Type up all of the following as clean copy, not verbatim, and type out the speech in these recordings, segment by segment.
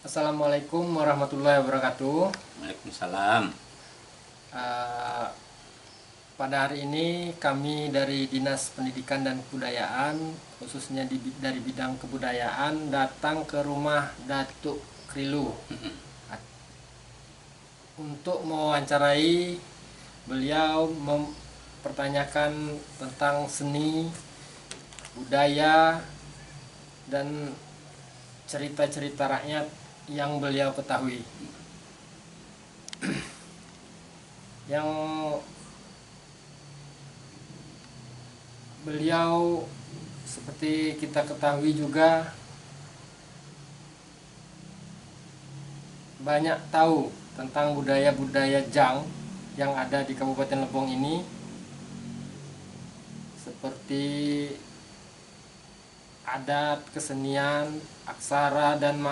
Assalamualaikum warahmatullahi wabarakatuh. Waalaikumsalam. Eh, Pada hari ini kami dari Dinas Pendidikan dan Kebudayaan, khususnya dari bidang kebudayaan, datang ke rumah Datuk Krilu untuk mewawancarai beliau, mempertanyakan tentang seni, budaya, dan cerita-cerita rakyat yang beliau ketahui. Yang beliau, seperti kita ketahui juga, banyak tahu tentang budaya-budaya Jang yang ada di Kabupaten Lebong ini, seperti adat, kesenian, aksara, dan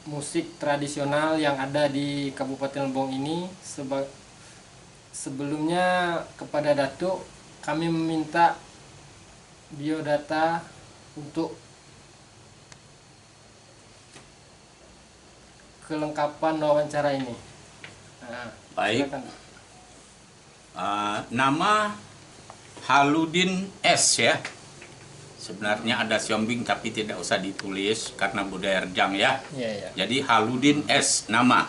musik tradisional yang ada di Kabupaten Lebong ini. Sebelumnya kepada Datuk kami meminta biodata untuk kelengkapan wawancara ini. Nah, Baik. silakan. Nama Haludin S ya. Sebenarnya ada Siombing tapi tidak usah ditulis karena budaya Rejang ya. Iya, iya. Jadi Haludin S nama.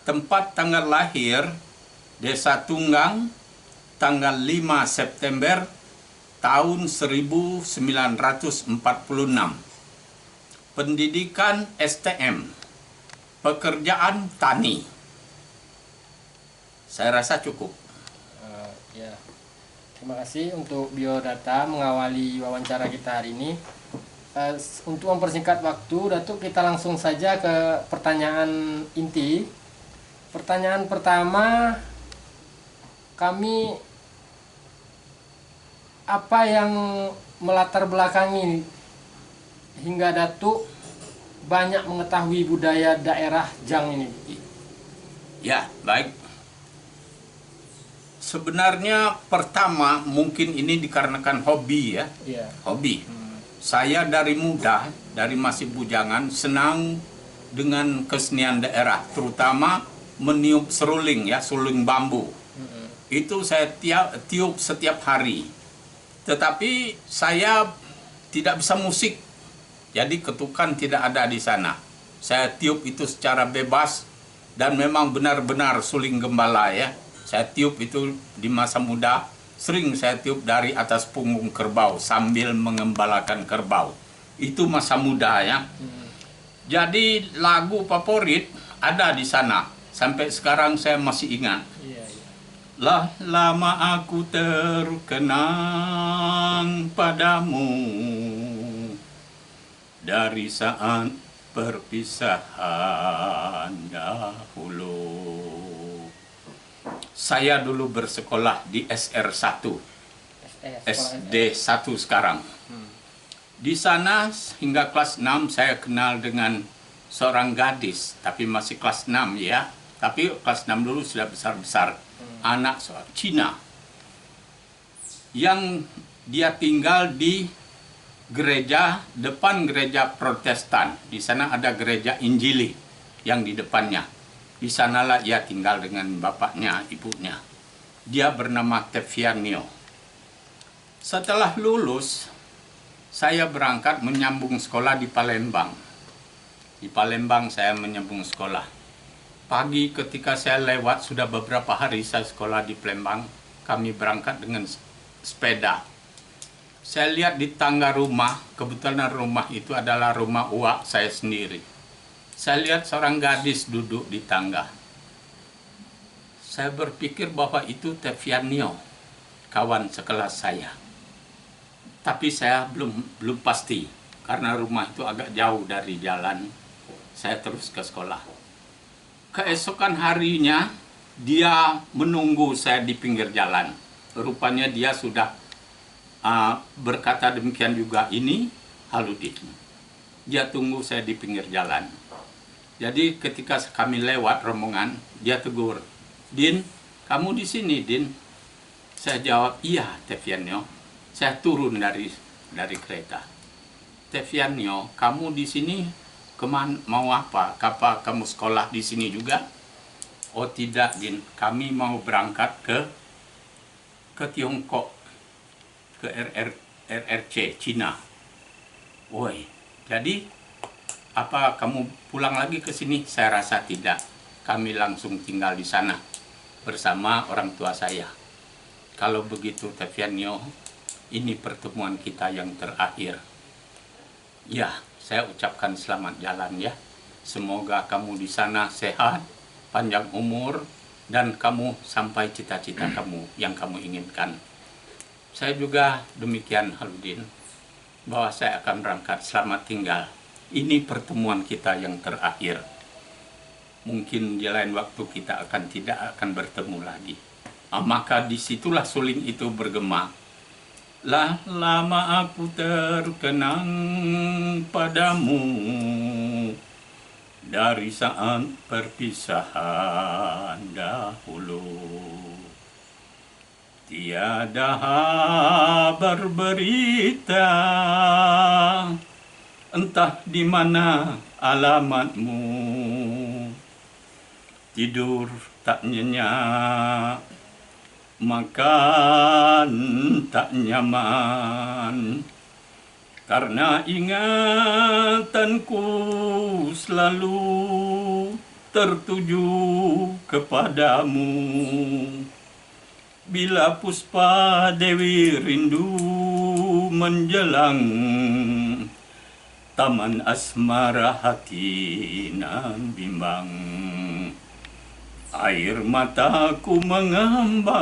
Tempat tanggal lahir Desa Tunggang tanggal 5 September tahun 1946. Pendidikan STM. Pekerjaan tani. Saya rasa cukup. Ya. Terima kasih untuk biodata mengawali wawancara kita hari ini. Untuk mempersingkat waktu, Datuk, kita langsung saja ke pertanyaan inti. Pertanyaan pertama, apa yang melatar belakangi hingga Datuk banyak mengetahui budaya daerah Jang ini? Ya, baik. Sebenarnya pertama mungkin ini dikarenakan hobi ya. Iya. Hobi. Saya dari muda, dari masih bujangan, senang dengan kesenian daerah, terutama meniup seruling ya, seruling bambu. Itu saya tiup setiap hari. Tetapi saya tidak bisa musik. Jadi ketukan tidak ada di sana. Saya tiup itu secara bebas dan memang benar-benar suling gembala ya. Saya tiup itu di masa muda, sering saya tiup dari atas punggung kerbau sambil mengembalakan kerbau. Itu masa muda ya. Jadi lagu favorit ada di sana. Sampai sekarang saya masih ingat. Iya, iya. Lah lama aku terkenang padamu dari saat perpisahan dahulu. Saya dulu bersekolah di SR1, SD1 sekarang. Di sana hingga kelas 6 saya kenal dengan seorang gadis, tapi masih kelas 6 ya. Tapi kelas 6 dulu sudah besar-besar. Anak seorang Cina. Yang dia tinggal di gereja, depan gereja Protestan. Di sana ada gereja Injili yang di depannya. Di sanalah ia tinggal dengan bapaknya, ibunya. Dia bernama Tevianio. Setelah lulus, saya berangkat menyambung sekolah di Palembang. Di Palembang saya menyambung sekolah. Pagi ketika saya lewat, sudah beberapa hari saya sekolah di Palembang, kami berangkat dengan sepeda. Saya lihat di tangga rumah, kebetulan rumah itu adalah rumah uak saya sendiri. Saya lihat seorang gadis duduk di tangga. Saya berpikir bahwa itu Tevianio, kawan sekelas saya. Tapi saya belum pasti, karena rumah itu agak jauh dari jalan. Saya terus ke sekolah. Keesokan harinya, dia menunggu saya di pinggir jalan. Rupanya dia sudah berkata demikian juga, ini Haludin. Dia tunggu saya di pinggir jalan. Jadi ketika kami lewat rombongan, dia tegur, "Din, kamu di sini, Din?" Saya jawab, "Iya, Tevianio." Saya turun dari kereta. "Tevianio, kamu di sini Kemana, mau apa? Kamu sekolah di sini juga? Oh tidak, Din. Kami mau berangkat ke Tiongkok, ke RRC, Cina. Woi, jadi apa kamu pulang lagi ke sini? Saya rasa tidak. Kami langsung tinggal di sana bersama orang tua saya. Kalau begitu, Tavianio, ini pertemuan kita yang terakhir. Ya, saya ucapkan selamat jalan ya. Semoga kamu di sana sehat, panjang umur, dan kamu sampai cita-cita kamu yang kamu inginkan. Saya juga demikian, Haludin, bahwa saya akan berangkat. Selamat tinggal. Ini pertemuan kita yang terakhir. Mungkin di lain waktu kita tidak akan bertemu lagi. Maka disitulah suling itu bergema. Lah lama aku terkenang padamu dari saat perpisahan dahulu. Tiada kabar berita, entah di mana alamatmu. Tidur tak nyenyak, makan tak nyaman, karena ingatanku selalu tertuju kepadamu. Bila Puspa Dewi rindu menjelang, taman asmara hati nan bimbang. Air mataku mengambang,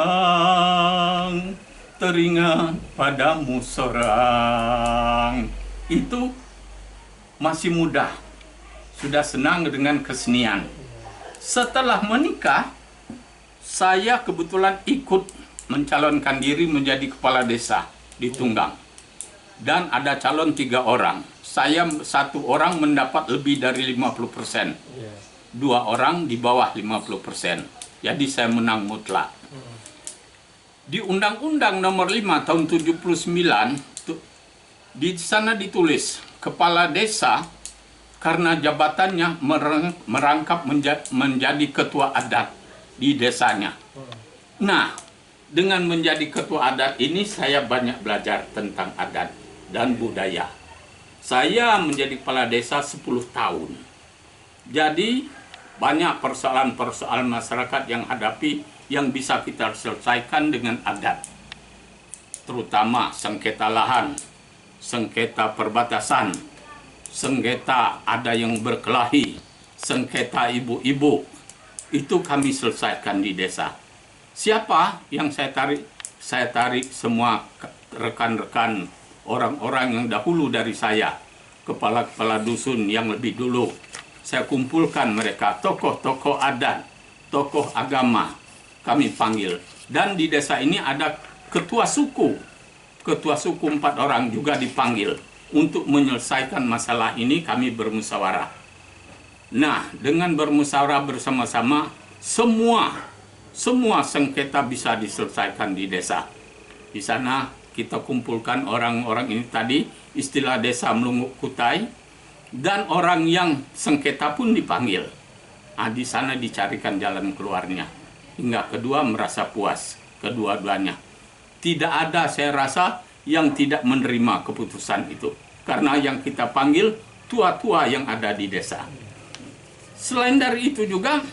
teringat padamu seorang. Itu masih muda, sudah senang dengan kesenian. Setelah menikah, saya kebetulan ikut mencalonkan diri menjadi kepala desa di Tunggang. Dan ada calon 3 orang. Saya 1 orang mendapat lebih dari 50%. 2 orang di bawah 50%. Jadi saya menang mutlak. Di Undang-Undang Nomor 5 tahun 79, di sana ditulis kepala desa karena jabatannya merangkap menjadi ketua adat di desanya. Nah, dengan menjadi ketua adat ini saya banyak belajar tentang adat dan budaya. Saya menjadi kepala desa 10 tahun. Jadi banyak persoalan-persoalan masyarakat yang hadapi yang bisa kita selesaikan dengan adat. Terutama sengketa lahan, sengketa perbatasan, sengketa ada yang berkelahi, sengketa ibu-ibu. Itu kami selesaikan di desa. Siapa yang saya tarik? Saya tarik semua rekan-rekan orang-orang yang dahulu dari saya, kepala-kepala dusun yang lebih dulu. Saya kumpulkan mereka, tokoh-tokoh adat, tokoh agama, kami panggil. Dan di desa ini ada ketua suku 4 orang juga dipanggil. Untuk menyelesaikan masalah ini kami bermusyawarah. Nah, dengan bermusyawarah bersama-sama, semua sengketa bisa diselesaikan di desa. Di sana kita kumpulkan orang-orang ini tadi, istilah desa melunguk kutai, dan orang yang sengketa pun dipanggil. Nah, di sana dicarikan jalan keluarnya. Hingga kedua merasa puas, kedua-duanya. Tidak ada, saya rasa, yang tidak menerima keputusan itu. Karena yang kita panggil tua-tua yang ada di desa. Selain dari itu juga,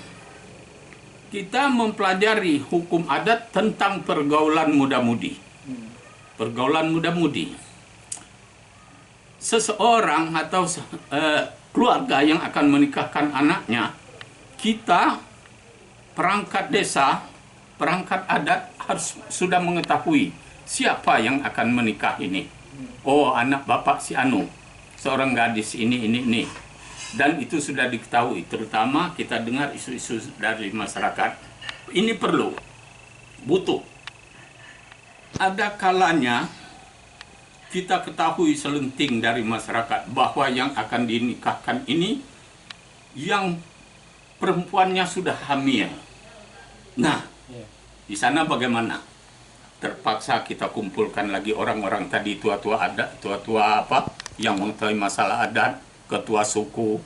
kita mempelajari hukum adat tentang pergaulan muda-mudi. Pergaulan muda-mudi. Seseorang atau keluarga yang akan menikahkan anaknya, kita perangkat desa, perangkat adat harus sudah mengetahui siapa yang akan menikah ini. Oh, anak bapak si Anu, seorang gadis ini. Dan itu sudah diketahui, terutama kita dengar isu-isu dari masyarakat. Ini perlu, butuh. Ada kalanya kita ketahui selenting dari masyarakat bahwa yang akan dinikahkan ini yang perempuannya sudah hamil. Nah, di sana bagaimana? Terpaksa kita kumpulkan lagi orang-orang tadi, tua-tua adat, tua-tua apa yang mengetahui masalah adat, ketua suku,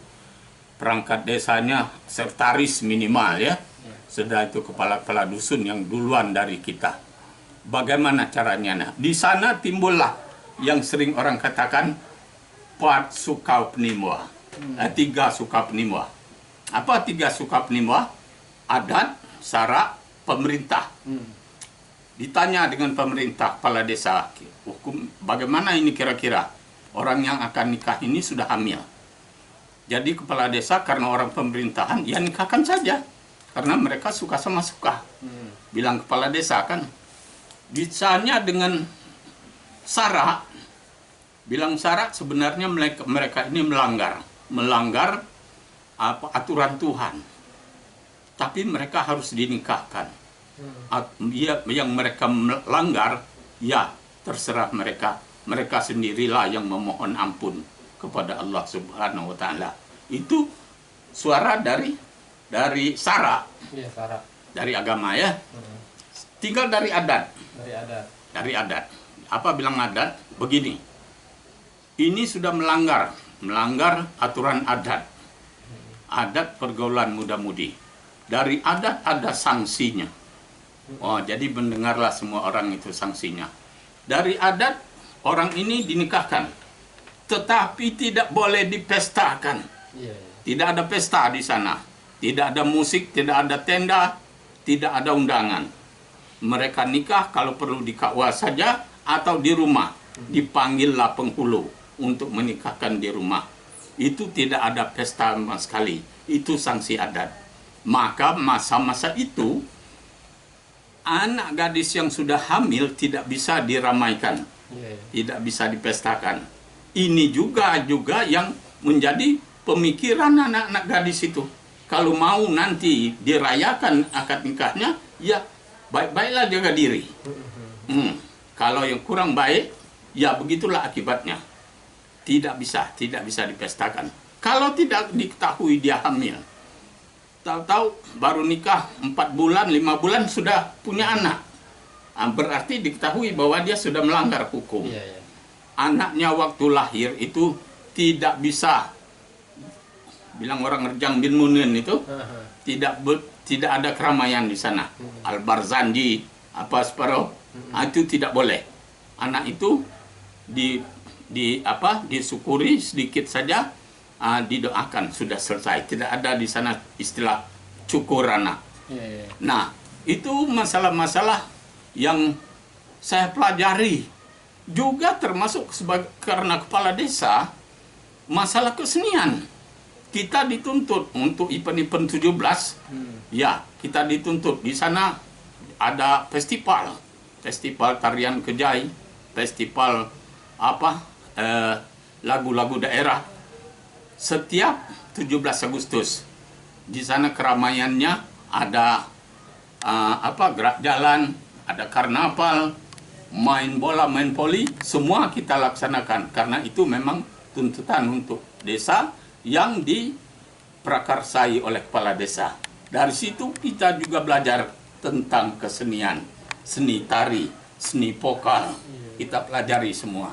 perangkat desanya sekretaris minimal ya. Sudah itu kepala-kepala dusun yang duluan dari kita. Bagaimana caranya? Nah, di sana timbullah yang sering orang katakan Pat Suka Penimwa. 3 suka penimwa. Apa 3 suka penimwa? Adat, sara, pemerintah. Ditanya dengan pemerintah, kepala desa, hukum bagaimana ini kira-kira? Orang yang akan nikah ini sudah hamil. Jadi kepala desa karena orang pemerintahan, ya nikahkan saja. Karena mereka suka sama suka. Bilang kepala desa kan. Bisanya dengan sara, bilang sara sebenarnya mereka ini melanggar aturan Tuhan. Tapi mereka harus dinikahkan. Yang mereka melanggar, ya terserah mereka. Mereka sendirilah yang memohon ampun kepada Allah Subhanahu wa taala. Itu suara dari sara. Iya, sara. Dari agama ya. Tinggal dari adat. Dari adat. Apa bilang adat? Begini. Ini sudah melanggar aturan adat. Adat pergaulan muda-mudi. Dari adat ada sanksinya. Oh, jadi mendengarlah semua orang itu sanksinya. Dari adat orang ini dinikahkan. Tetapi tidak boleh dipestakan. Tidak ada pesta di sana. Tidak ada musik, tidak ada tenda, tidak ada undangan. Mereka nikah kalau perlu di KUA saja atau di rumah. Dipanggillah penghulu untuk menikahkan di rumah. Itu tidak ada pesta sama sekali. Itu sanksi adat. Maka masa-masa itu anak gadis yang sudah hamil tidak bisa diramaikan. Tidak bisa dipestakan. Ini juga yang menjadi pemikiran anak-anak gadis itu. Kalau mau nanti dirayakan akad nikahnya, ya baik-baiklah jaga diri. Kalau yang kurang baik, ya begitulah akibatnya. Tidak bisa dipestakan. Kalau tidak diketahui dia hamil, tahu-tahu baru nikah 4 bulan, 5 bulan sudah punya anak. Berarti diketahui bahwa dia sudah melanggar hukum. Anaknya waktu lahir itu tidak bisa, bilang orang Rejang bin Munin itu, tidak ada keramaian di sana. Al-Barzanji, apa separuh, itu tidak boleh. Anak itu disyukuri sedikit saja, didoakan, sudah selesai. Tidak ada di sana istilah cukur anak. Nah, itu masalah-masalah yang saya pelajari. Juga termasuk karena kepala desa, masalah kesenian. Kita dituntut untuk event 17, ya kita dituntut. Di sana ada festival tarian Kejai, festival lagu-lagu daerah. Setiap 17 Agustus di sana keramaiannya ada gerak jalan, ada karnaval, main bola, main voli, semua kita laksanakan karena itu memang tuntutan untuk desa yang diprakarsai oleh kepala desa. Dari situ kita juga belajar tentang kesenian, seni tari, seni vokal, kita pelajari semua.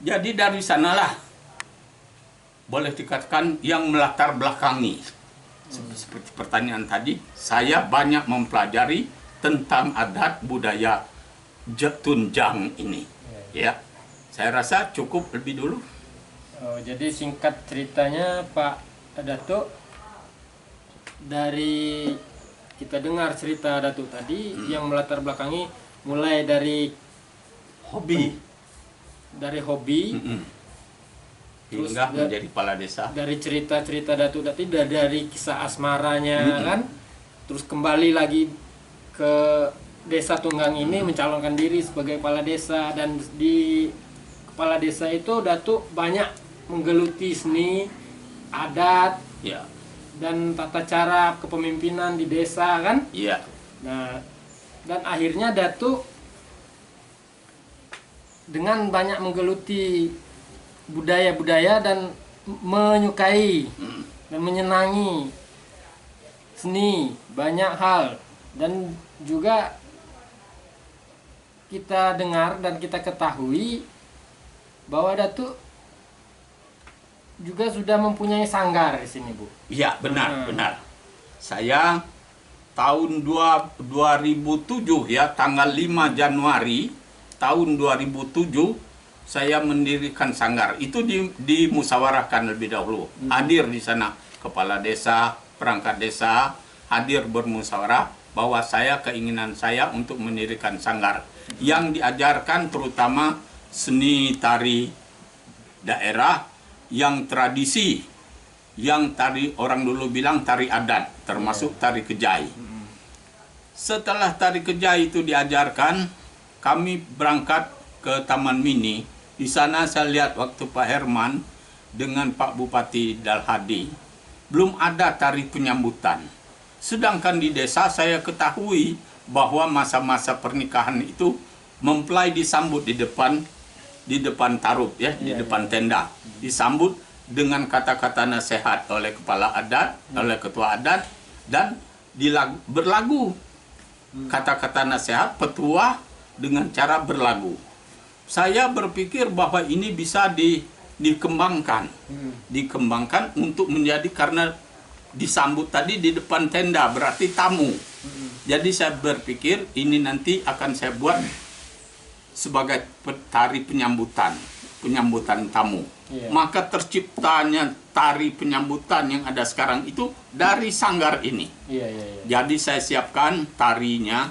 Jadi dari sanalah boleh dikatakan yang melatar belakangi. Seperti pertanyaan tadi, saya banyak mempelajari tentang adat budaya Tunjang ini. Ya, saya rasa cukup lebih dulu. Jadi singkat ceritanya Pak Datuk, dari kita dengar cerita Datuk tadi yang melatar belakangi mulai dari hobi, terus hingga menjadi kepala desa. Dari cerita-cerita Datuk tadi, dari kisah asmaranya kan, terus kembali lagi ke Desa Tunggang ini mencalonkan diri sebagai kepala desa, dan di kepala desa itu Datuk banyak menggeluti seni, adat, dan tata cara kepemimpinan di desa kan. Nah, dan akhirnya Datuk dengan banyak menggeluti budaya-budaya dan menyukai dan menyenangi seni, banyak hal, dan juga kita dengar dan kita ketahui bahwa Datuk juga sudah mempunyai sanggar di sini, Bu. Iya, benar, benar. Saya tahun 2007 ya, tanggal 5 Januari tahun 2007 saya mendirikan sanggar. Itu dimusyawarahkan lebih dahulu. Hadir di sana kepala desa, perangkat desa, hadir bermusyawarah bahwa keinginan saya untuk mendirikan sanggar yang diajarkan terutama seni tari daerah yang tradisi, yang tari orang dulu bilang tari adat, termasuk tari kejai. Setelah tari kejai itu diajarkan, kami berangkat ke Taman Mini. Di sana saya lihat waktu Pak Herman dengan Pak Bupati Dalhadi belum ada tari penyambutan. Sedangkan di desa saya ketahui bahwa masa-masa pernikahan itu mempelai disambut di depan tarub ya, di depan tenda. Disambut dengan kata-kata nasihat oleh kepala adat, oleh ketua adat, dan berlagu. Kata-kata nasihat petua dengan cara berlagu. Saya berpikir bahwa ini bisa dikembangkan. Dikembangkan untuk menjadi, karena disambut tadi di depan tenda berarti tamu. Jadi saya berpikir ini nanti akan saya buat sebagai tari penyambutan tamu. Maka terciptanya tari penyambutan yang ada sekarang itu dari sanggar ini. Jadi saya siapkan tarinya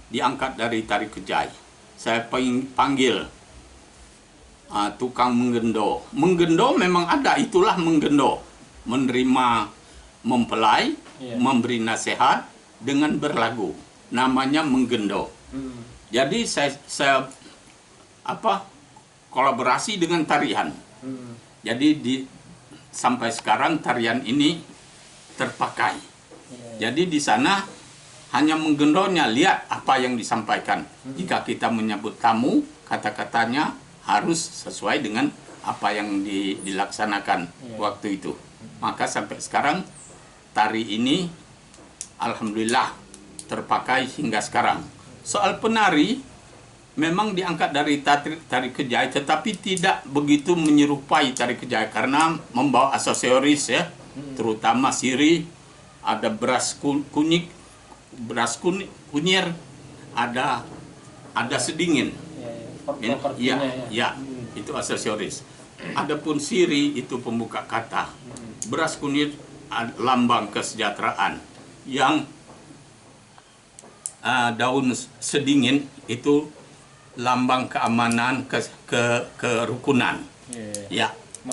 diangkat dari tari kejai. Saya panggil tukang menggendo. Menggendo memang ada, itulah menggendo. Menerima mempelai, memberi nasihat dengan berlagu. Namanya menggendo. Jadi saya kolaborasi dengan tarian. Jadi sampai sekarang tarian ini terpakai. Jadi di sana hanya menggendonya, lihat apa yang disampaikan. Jika kita menyambut tamu, kata-katanya harus sesuai dengan apa yang dilaksanakan waktu itu. Maka sampai sekarang tari ini alhamdulillah terpakai hingga sekarang. Soal penari memang diangkat dari tari kejai, tetapi tidak begitu menyerupai tari kejai karena membawa aksesoris ya, terutama sirih, ada beras kunyit, kunyir, ada sedingin. Itu aksesoris. Adapun sirih itu pembuka kata. Beras kunyit lambang kesejahteraan. Yang daun sedingin itu lambang keamanan, kerukunan.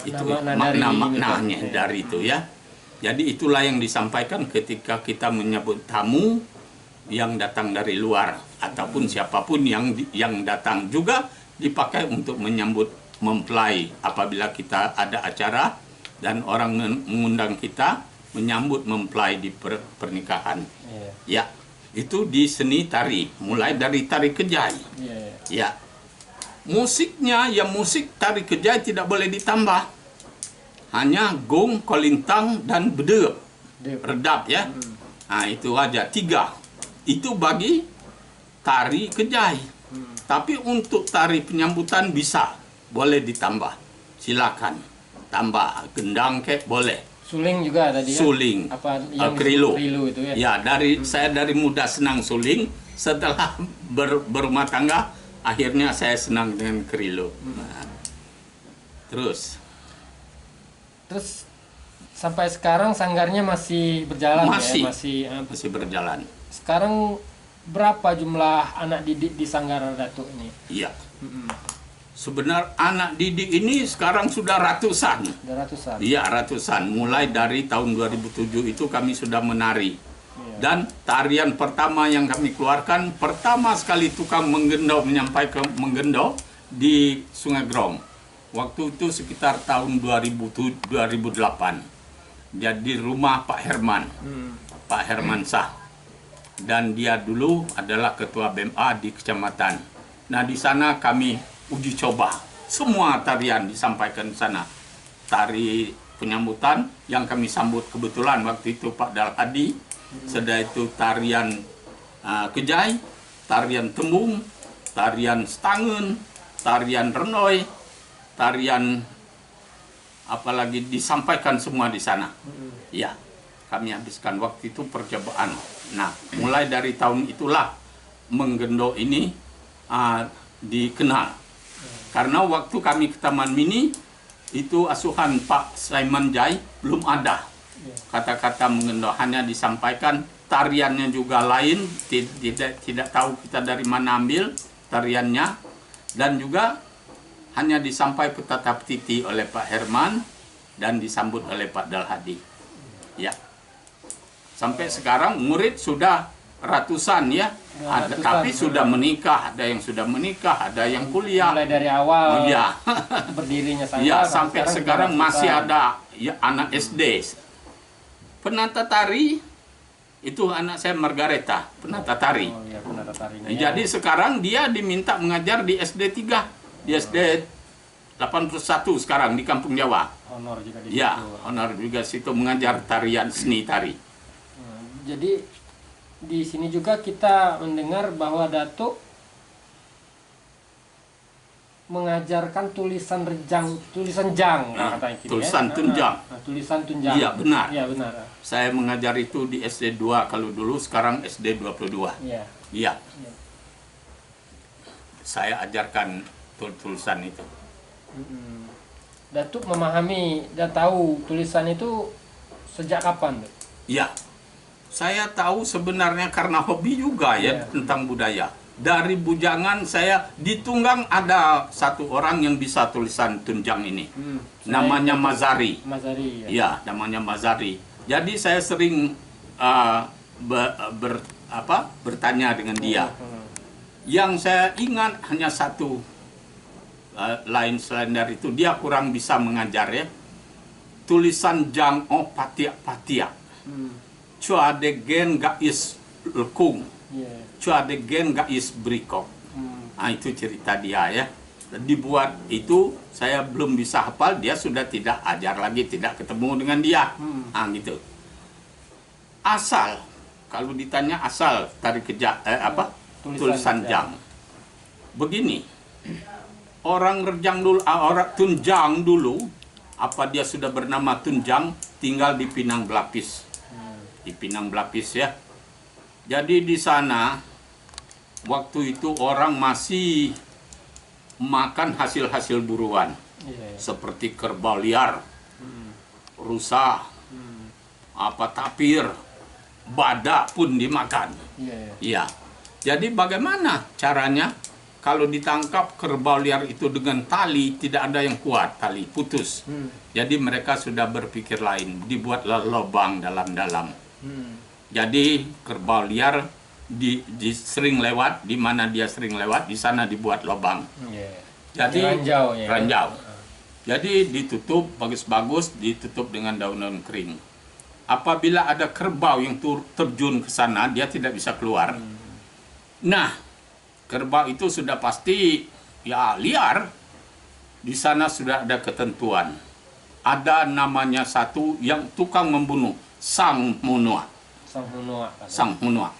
Itu maknanya dari itu ya. Jadi itulah yang disampaikan ketika kita menyambut tamu yang datang dari luar ataupun siapapun yang datang, juga dipakai untuk menyambut mempelai apabila kita ada acara dan orang mengundang kita menyambut mempelai di pernikahan. Ya. Itu di seni tari, mulai dari tari kejai. Ya. Musiknya ya musik tari kejai tidak boleh ditambah. Hanya gong, kolintang dan bedeup. Redap ya. Nah, itu aja 3. Itu bagi tari kejai. Tapi untuk tari penyambutan bisa, boleh ditambah. Silakan. Tambah gendang kek boleh. Suling juga tadi ya? Suling, krilo itu ya. Saya dari muda senang suling, setelah berumah tangga akhirnya saya senang dengan krilo. Nah, terus sampai sekarang sanggarnya masih berjalan ya? Masih berjalan. Sekarang berapa jumlah anak didik di Sanggar Datuk ini? Iya. Sebenarnya anak didik ini sekarang sudah ratusan. Iya, ratusan. Mulai dari tahun 2007 itu kami sudah menari. Dan tarian pertama yang kami keluarkan, pertama sekali tukang menggendo menyampaikan menggendo di Sungai Grong. Waktu itu sekitar tahun 2008. Jadi rumah Pak Herman. Pak Herman Sah. Dan dia dulu adalah ketua BMA di kecamatan. Nah, di sana kami uji coba. Semua tarian disampaikan di sana. Tari penyambutan yang kami sambut kebetulan waktu itu Pak Dalhadi. Setelah itu tarian kejai, tarian tembung, tarian stangen, tarian renoi, tarian apalagi disampaikan semua di sana. Ya, kami habiskan waktu itu percobaan. Nah, mulai dari tahun itulah Menggendo ini dikenal. Karena waktu kami ke Taman Mini, itu asuhan Pak Simon Jai belum ada. Kata-kata Menggendo hanya disampaikan, tariannya juga lain, tidak tahu kita dari mana ambil tariannya, dan juga hanya disampaikan tetap titi oleh Pak Herman dan disambut oleh Pak Dalhadi. Ya, sampai sekarang murid sudah ratusan ya, tapi sudah menikah, ada yang sudah menikah, ada yang kuliah. Mulai dari awal ya. berdirinya saya. Ya, sampai sekarang masih ada ya, anak SD. Penata tari itu anak saya Margareta, penata tari. Oh, ya, penata tarinya. Jadi sekarang dia diminta mengajar di SD 3, di SD 81 sekarang di Kampung Jawa. Honor juga di Ya, situ. honor juga situ mengajar tarian seni tari. Jadi di sini juga kita mendengar bahwa Datuk mengajarkan tulisan jang, katanya gitu, tulisan tunjang. Tulisan tunjang. Iya, benar. Iya, benar. Saya mengajar itu di SD 2 kalau dulu, sekarang SD 22. Iya. Iya. Saya ajarkan tulisan itu. Datuk memahami dan tahu tulisan itu sejak kapan, Dok? Iya. Saya tahu sebenarnya karena hobi juga ya tentang budaya. Dari bujangan saya di Tunggang ada satu orang yang bisa tulisan tunjang ini. Namanya Mazari. Mazari. Ya, namanya Mazari. Jadi saya sering bertanya dengan dia. Yang saya ingat hanya satu, lain selain dari itu dia kurang bisa mengajar ya. Tulisan jang o patiak-patiak. Chua de gen gais lekung. Chua de gen gais berikok. Nah, itu cerita dia ya. Dibuat itu saya belum bisa hafal, dia sudah tidak ajar lagi, tidak ketemu dengan dia. Nah, gitu. Asal kalau ditanya asal tari tulisan jang. Begini. Orang rejang dulu, orang tunjang dulu, apa dia sudah bernama tunjang, tinggal di Pinang Belapis. Di Pinang Belapis ya. Jadi di sana waktu itu orang masih makan hasil-hasil buruan. Seperti kerbau liar, rusa, tapir, badak pun dimakan. Iya. Jadi bagaimana caranya? Kalau ditangkap kerbau liar itu dengan tali, tidak ada yang kuat, tali putus. Jadi mereka sudah berpikir lain, dibuatlah lubang dalam-dalam. Jadi kerbau liar sering lewat, di mana dia sering lewat, di sana dibuat lubang. Jadi ranjau. Jadi ditutup bagus-bagus, ditutup dengan daun-daun kering. Apabila ada kerbau yang terjun ke sana, dia tidak bisa keluar. Nah, kerbau itu sudah pasti ya liar. Di sana sudah ada ketentuan. Ada namanya satu yang tukang membunuh, Sang Munua. Sang Munua.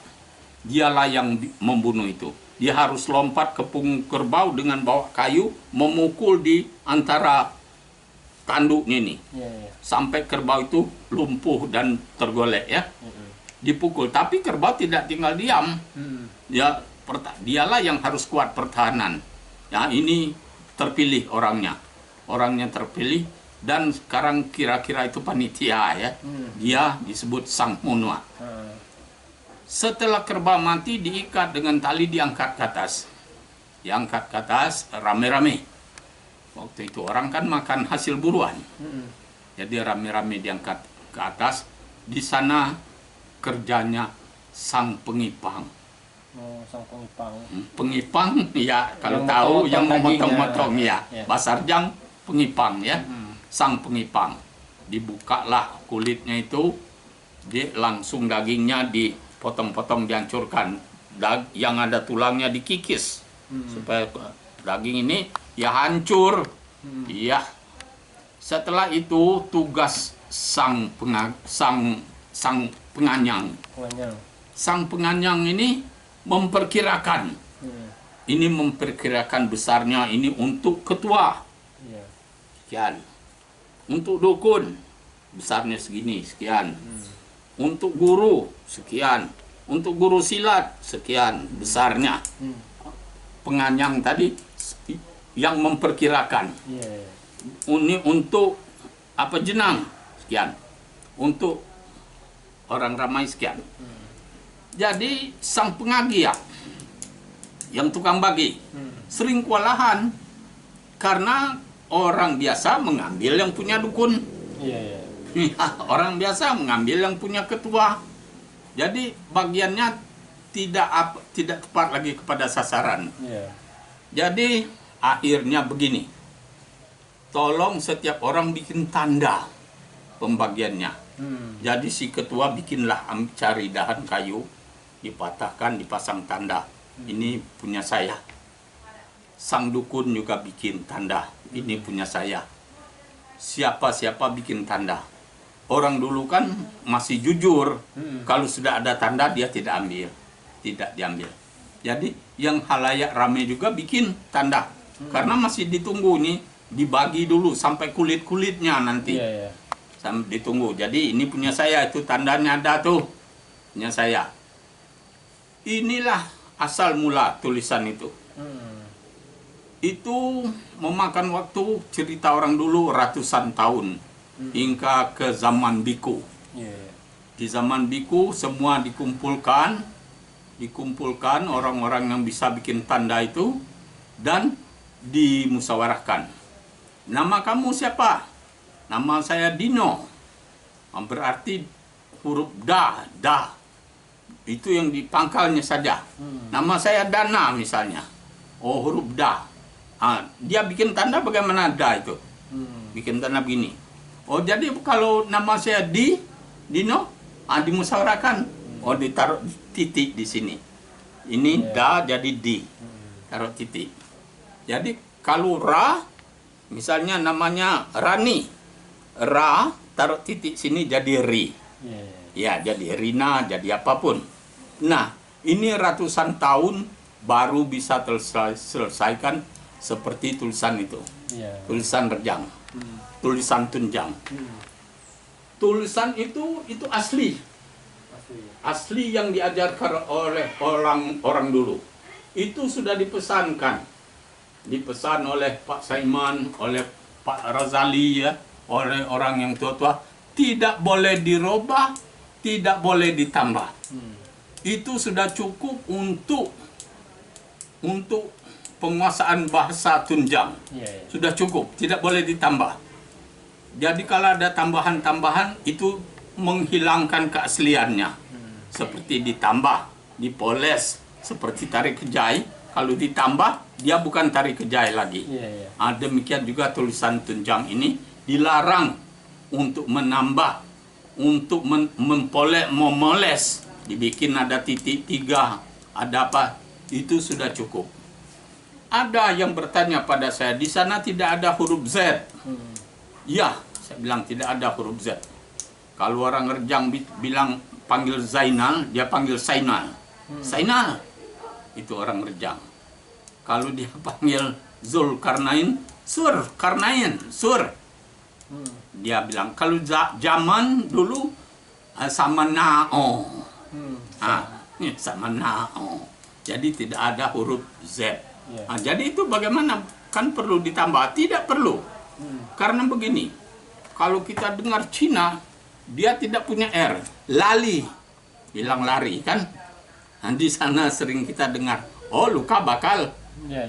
Dialah yang membunuh itu. Dia harus lompat ke punggung kerbau dengan bawa kayu, memukul di antara tanduknya ini. Sampai kerbau itu lumpuh dan tergolek ya. Dipukul, tapi kerbau tidak tinggal diam. Dialah yang harus kuat pertahanan. Ya, ini terpilih orangnya. Orangnya terpilih dan sekarang kira-kira itu panitia ya. Dia disebut Sang Munua. Setelah kerbau mati diikat dengan tali, diangkat ke atas. Diangkat ke atas rame-rame. Waktu itu orang kan makan hasil buruan. Jadi rame-rame diangkat ke atas. Di sana kerjanya sang pengipang. Sang pengipang. Pengipang ya, kalau tahu yang memotong-motong ya. Basarjang pengipang ya. Sang pengipang. Dibukalah kulitnya itu, langsung dagingnya dipotong-potong, dihancurkan. Yang ada tulangnya dikikis. Supaya daging ini ya hancur. Iya. Setelah itu tugas sang penganyang. Sang penganyang ini memperkirakan. Ini memperkirakan besarnya ini untuk ketua. Sekian. Untuk dukun besarnya segini, sekian. Untuk guru sekian. Untuk guru silat sekian besarnya. Penganyang tadi yang memperkirakan. Ini untuk apa, jenang sekian. Untuk orang ramai sekian. Jadi sang pengagiat yang tukang bagi sering kewalahan karena orang biasa mengambil yang punya dukun. Orang biasa mengambil yang punya ketua. Jadi bagiannya tidak tepat lagi kepada sasaran. Jadi akhirnya begini. Tolong setiap orang bikin tanda pembagiannya. Jadi si ketua bikinlah, cari dahan kayu, dipatahkan, dipasang tanda. Ini punya saya. Sang dukun juga bikin tanda. Ini punya saya. Siapa-siapa bikin tanda. Orang dulu kan masih jujur. Kalau sudah ada tanda dia tidak ambil. Tidak diambil. Jadi yang halayak ramai juga bikin tanda. Karena masih ditunggu nih. Dibagi dulu sampai kulit-kulitnya nanti. Sampai ditunggu. Jadi ini punya saya. Itu tandanya ada tuh. Punya saya. Inilah asal mula tulisan itu. Itu memakan waktu, cerita orang dulu ratusan tahun hingga ke zaman Biku. Di zaman Biku semua dikumpulkan orang-orang yang bisa bikin tanda itu dan dimusyawarahkan. Nama kamu siapa? Nama saya Dino. Berarti huruf da. Itu yang di pangkalnya saja. Nama saya Dana misalnya. Oh, huruf da. Dia bikin tanda bagaimana da itu? Bikin tanda begini. Oh, jadi kalau nama saya Dino, dimusyawarahkan. Oh, ditaruh titik di sini. Ini da jadi di. Taruh titik. Jadi kalau Ra, misalnya namanya Rani. Ra, taruh titik sini jadi Ri. Ya, jadi Rina, jadi apapun. Nah, ini ratusan tahun baru bisa selesaikan seperti tulisan itu. Tulisan rejang. Tulisan tunjang. Tulisan itu asli. Asli yang diajarkan oleh orang dulu. Itu sudah dipesankan. Dipesan oleh Pak Saiman, oleh Pak Razali, ya, oleh orang yang tua-tua. Tidak boleh dirubah, tidak boleh ditambah. Itu sudah cukup untuk penguasaan bahasa tunjang. Sudah cukup, tidak boleh ditambah. Jadi kalau ada tambahan-tambahan itu menghilangkan keasliannya. Seperti ditambah, dipoles, seperti tari kejai. Kalau ditambah, dia bukan tari kejai lagi. Demikian juga tulisan tunjang ini dilarang untuk menambah, untuk memoles. Dibikin ada titik 3, ada apa, itu sudah cukup. Ada yang bertanya pada saya, di sana tidak ada huruf Z. Ya, saya bilang tidak ada huruf Z. Kalau orang Rejang bilang panggil Zainal, dia panggil Sainal. Sainal, itu orang Rejang. Kalau dia panggil Zulkarnain, Karnain, Sur. Dia bilang, kalau zaman dulu sama Nao. Sama Nao. Jadi tidak ada huruf Z. Jadi itu bagaimana? Kan perlu ditambah? Tidak perlu. Karena begini, kalau kita dengar Cina, dia tidak punya R. Lali. Bilang lari, kan? Di sana sering kita dengar, oh luka bakal.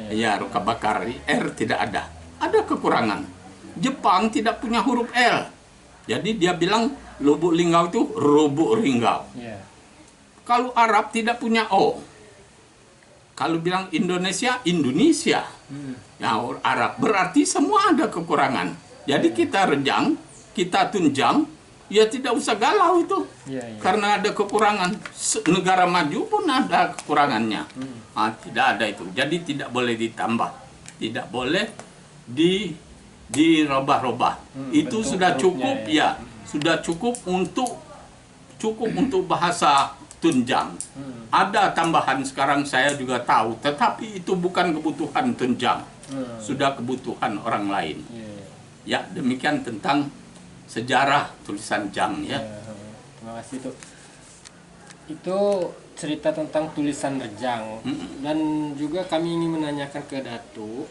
Ya, luka bakar. R tidak ada. Ada kekurangan. Jepang tidak punya huruf L. Jadi dia bilang lubuk linggau itu rubuk ringgau. Kalau Arab tidak punya O. Kalau bilang Indonesia, Indonesia. Ya, Arab. Berarti semua ada kekurangan. Jadi kita Rejang, kita Tunjang, ya tidak usah galau itu. Karena ada kekurangan. Negara maju pun ada kekurangannya. Tidak ada itu. Jadi tidak boleh ditambah. Tidak boleh dirubah-rubah. Itu sudah cukup, ya. Sudah cukup untuk bahasa Tunjang. Ada tambahan sekarang saya juga tahu, tetapi itu bukan kebutuhan Tunjang. Sudah kebutuhan orang lain. Ya, demikian tentang sejarah tulisan Jang ya. Terima kasih tuh. Itu cerita tentang tulisan Rejang. Dan juga kami ingin menanyakan ke Datu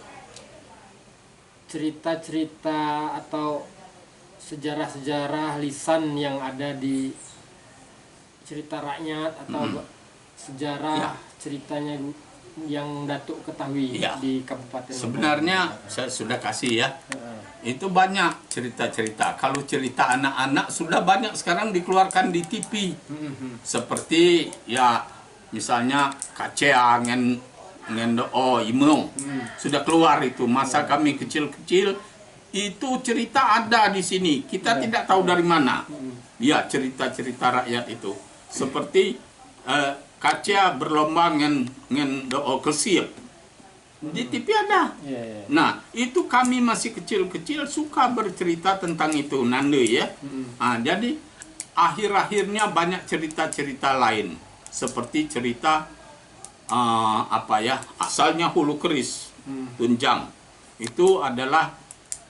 cerita-cerita atau sejarah-sejarah lisan yang ada di cerita rakyat atau sejarah ceritanya yang Datuk ketahui di Kabupaten. Sebenarnya saya sudah kasih ya. Itu banyak cerita-cerita. Kalau cerita anak-anak sudah banyak sekarang dikeluarkan di TV. Seperti ya misalnya Kacea Ngendoo Imung. Sudah keluar itu masa kami kecil-kecil. Itu cerita ada di sini. Kita tidak tahu dari mana. Ya, cerita-cerita rakyat itu. Seperti Kacea berlomba ngendoo kesir. Di TV ada. Nah, itu kami masih kecil-kecil suka bercerita tentang itu nande ya. Jadi akhir-akhirnya banyak cerita-cerita lain. Seperti cerita asalnya Hulu Keris, Tunjang. Itu adalah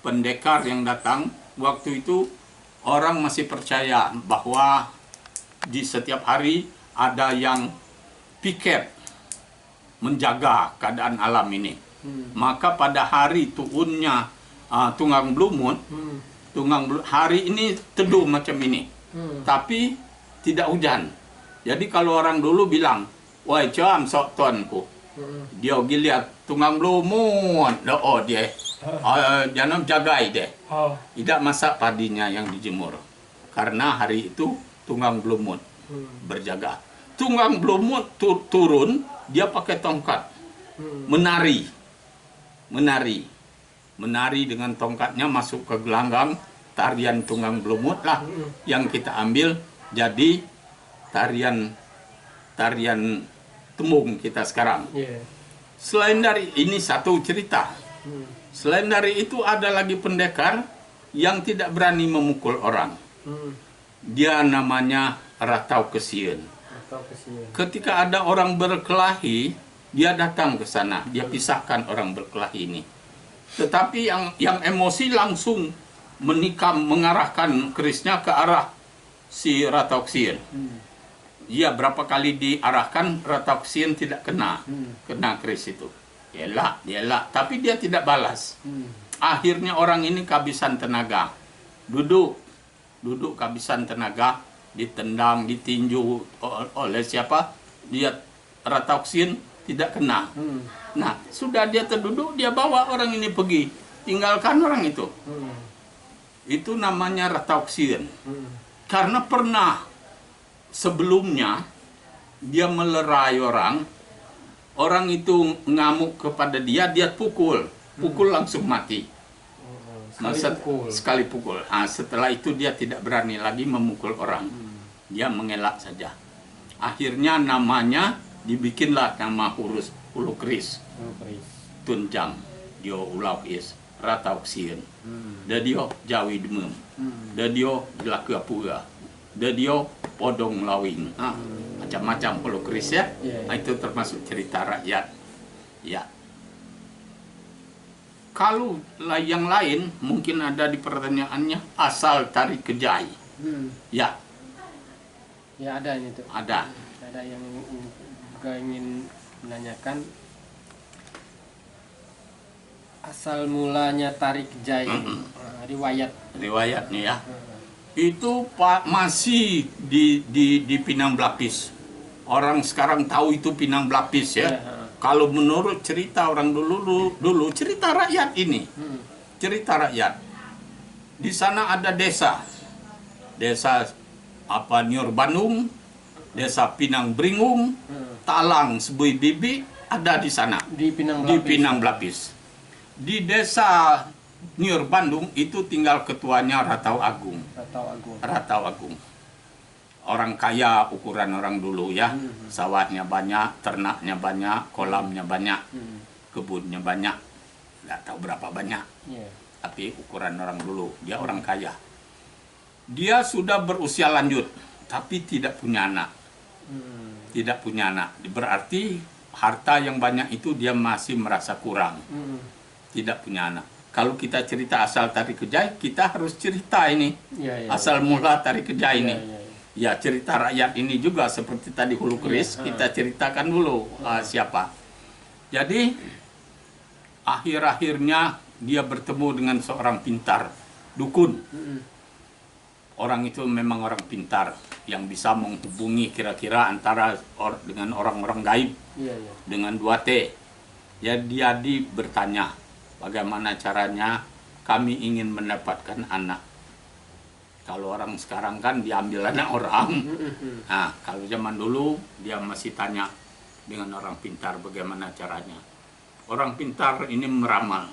pendekar yang datang. Waktu itu orang masih percaya bahwa di setiap hari ada yang piket menjaga keadaan alam ini. Maka pada hari turunnya Tunggang Blumut, hari ini teduh macam ini. Tapi tidak hujan. Jadi kalau orang dulu bilang, "Woi, jam sok tuanku." Dia giliat Tunggang Blumut, dia jangan jagai deh. Tidak masak padinya yang dijemur. Karena hari itu Tunggang Blumut berjaga. Tunggang Blumut turun, dia pakai tongkat. Menari dengan tongkatnya masuk ke gelanggang. Tarian Tunggang Blumut lah yang kita ambil jadi tarian tembung kita sekarang. Selain dari ini satu cerita. Selain dari itu ada lagi pendekar yang tidak berani memukul orang. Dia namanya Ratau Kesien. Ketika ada orang berkelahi, dia datang ke sana, dia pisahkan orang berkelahi ini. Tetapi yang emosi langsung menikam, mengarahkan kerisnya ke arah si Ratau Kesien. Dia berapa kali diarahkan, Ratau Kesien tidak kena keris itu. Dielak, tapi dia tidak balas. Akhirnya orang ini kehabisan tenaga. Duduk kehabisan tenaga, ditendang, ditinju oleh siapa? Dia Ratau Kesien tidak kena. Nah, sudah dia terduduk, dia bawa orang ini pergi. Tinggalkan orang itu. Itu namanya Ratau Kesien. Karena pernah sebelumnya dia melerai orang itu ngamuk kepada dia pukul langsung mati. Sekali pukul. Setelah itu dia tidak berani lagi memukul orang. Dia mengelak saja. Akhirnya namanya dibikinlah nama Hulu Keris. Tunjang. Dia ulau is Ratau Kesien. Dan dia Jawi Demem. Dan dia Jelaka Pura. Dan dia Podong Lawing. Macam-macam Hulu Keris ya. Itu termasuk cerita rakyat. Ya. Kalau yang lain mungkin ada di pertanyaannya asal tari Kejai. Ya. Ya ada ini tuh. Ada. Ada yang juga ingin menanyakan asal mulanya tari Kejai. Riwayatnya ya. Itu masih di Pinang Belapis. Orang sekarang tahu itu Pinang Belapis ya. Kalau menurut cerita orang dulu cerita rakyat ini. Cerita rakyat. Di sana ada desa. Desa Nyur Bandung, Desa Pinang Bringung, Talang Sebui Bibi ada di sana. Di Pinang Belapis. Di Desa Nyur Bandung itu tinggal ketuanya Ratau Agung. Orang kaya ukuran orang dulu ya. Sawahnya banyak, ternaknya banyak, kolamnya banyak, kebunnya banyak. Tidak tahu berapa banyak. Tapi ukuran orang dulu, dia orang kaya. Dia sudah berusia lanjut, tapi tidak punya anak. Tidak punya anak. Berarti harta yang banyak itu dia masih merasa kurang. Tidak punya anak. kalau kita cerita asal tari kejai, kita harus cerita ini asal mula tari kejai ini. Ya, cerita rakyat ini juga seperti tadi Hulu Keris, kita ceritakan dulu siapa. Jadi akhir-akhirnya dia bertemu dengan seorang pintar dukun. Orang itu memang orang pintar yang bisa menghubungi kira-kira antara dengan orang-orang gaib dengan 2T. Jadi bertanya, bagaimana caranya kami ingin mendapatkan anak. Kalau orang sekarang kan diambil anak orang. Nah, kalau zaman dulu dia masih tanya dengan orang pintar bagaimana caranya. Orang pintar ini meramal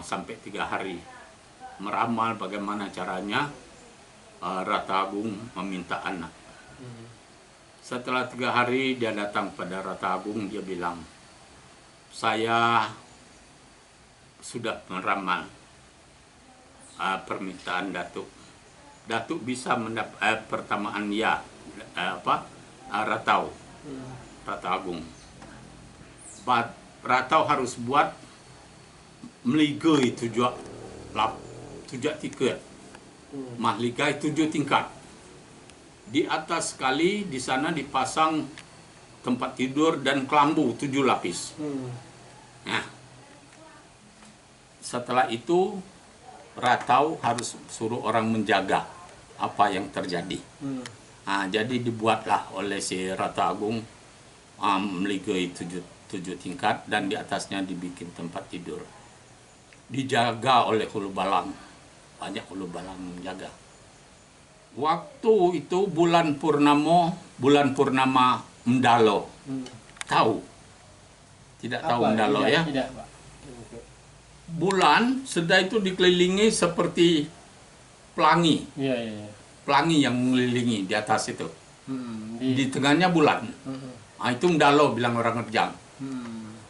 sampai 3 hari. Meramal bagaimana caranya Rata Agung meminta anak. Setelah 3 hari dia datang pada Rata Agung, dia bilang, saya sudah meramal permintaan Datuk. Datuk bisa mendapat pertamaan ya Ratau Agung. Ratau harus buat meligai 7 tiket. Mahligai 7 tingkat. Di atas sekali di sana dipasang tempat tidur dan kelambu 7 lapis. Nah, setelah itu Ratau harus suruh orang menjaga apa yang terjadi. Nah, jadi dibuatlah oleh si Rata Agung meligai 7 tingkat dan di atasnya dibikin tempat tidur. Dijaga oleh Hulu Balang. Banyak Hulu Balang menjaga. Waktu itu bulan purnama Mendalo. Tahu? Tidak tahu apa, Mendalo ya? Tidak, Pak. Bulan sedang itu dikelilingi seperti pelangi. Pelangi yang mengelilingi di atas itu. Di tengahnya bulan. Nah, itu Mendalo bilang orang Rejang.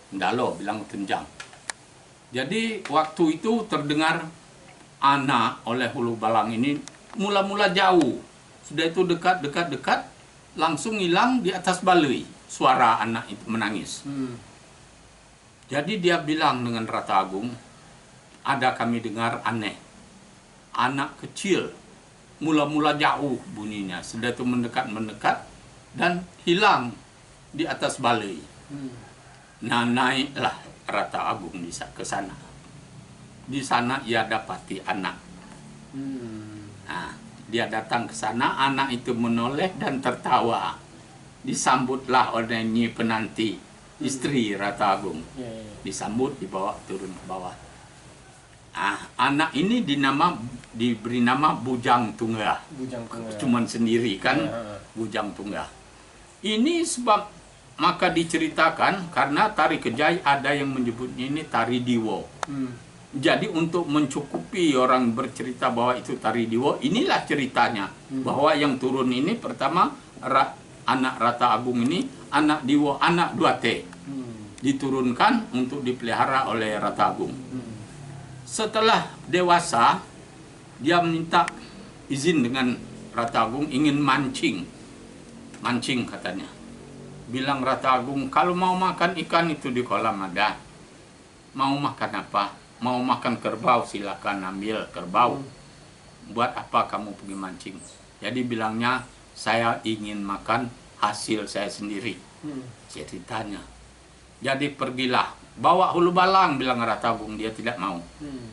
Mendalo bilang Tenjang. Jadi waktu itu terdengar anak oleh Hulu Balang ini mula-mula jauh. Sudah itu dekat, langsung hilang di atas balai. Suara anak itu menangis. Jadi dia bilang dengan Rata Agung, ada kami dengar aneh. Anak kecil, mula-mula jauh bunyinya. Sudah itu mendekat dan hilang di atas balai. Nah, naiklah Rata Agung ke sana. Di sana ia dapati anak. Nah, dia datang ke sana, anak itu menoleh dan tertawa. Disambutlah oleh Nyi Penanti, istri Rata Agung. Disambut, dibawa turun ke bawah. Anak ini diberi nama Bujang Tunggah. Cuman sendiri kan, Bujang Tunggah. Ini sebab maka diceritakan karena tari kejai ada yang menyebutnya ini tari diwo. Jadi untuk mencukupi orang bercerita bahwa itu tari diwo, inilah ceritanya. Bahwa yang turun ini pertama anak Rata Agung ini anak diwo, anak 2T. Diturunkan untuk dipelihara oleh Rata Agung. Setelah dewasa, dia minta izin dengan Rata Agung ingin mancing. Mancing katanya. Bilang Rata Agung, kalau mau makan ikan itu di kolam ada. Mau makan apa? Mau makan kerbau, silakan ambil kerbau. Buat apa kamu pergi mancing? Jadi bilangnya, saya ingin makan hasil saya sendiri. Ceritanya. Jadi pergilah. Bawa Hulu Balang, bilang Rata Agung, dia tidak mau.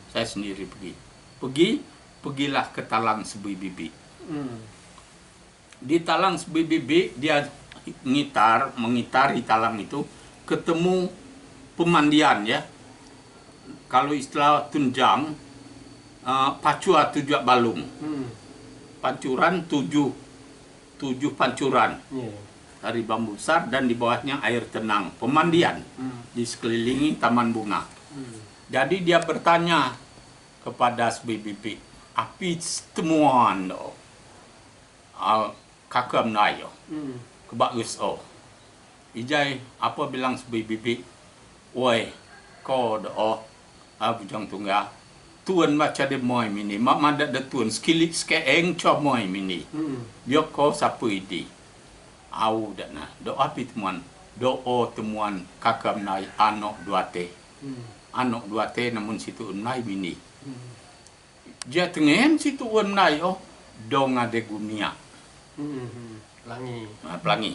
Saya sendiri pergi. Pergilah ke Talang Sebui Bibi. Di Talang Sebui Bibi, dia mengitari talang itu, ketemu pemandian ya. Kalau istilah Tunjang, pacua 7 balung. Pancuran 7 pancuran. Dari bambu besar dan di bawahnya air tenang. Pemandian. Di sekelilingi taman bunga. Jadi dia bertanya kepada Sebui Bibi, api temuan do. Kakak menayo. Kebagus Ijai apa bilang Sebui Bibi, woi kau do Bujang Tunggah tuan baca de moi mini mak madat de tuan skilik skeeng cho moi mini biok kau sapu idi au dana do api temuan do temuan kakam nai anok 2T anak dua te namun situ unai bini. Dia tengen situ unai dong ade gunia. Pelangi. Pelangi.